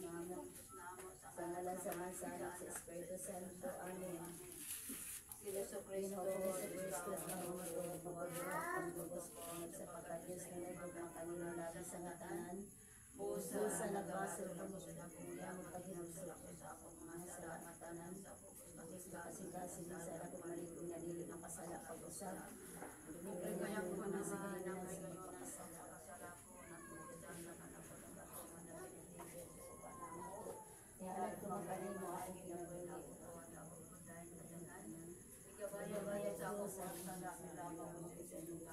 namo sa ngalan sa Mansa sa Espiritu Santo. Amen. Yesu Kristo, Kristo ang umatulog ang bugos ko sa pagkadyos na nagugma kanino labi sa ngatanan. Puso sa nagbasol ng gusto na kuya mo paghinuso ko sa akong mga salamatanan. Kasi sa akong maligong na dili ng kasala pag-usap. Libre kaya ko na sa hanap ay ngayon na sa kasala ko na pugudan na ako ng bato na nabinigay sa panamo. Yahalat ko magaling mo ang Ginagawin ako ko na pugudan na danan. Igabaya-baya sa ako sa kasala nila mo sa inyong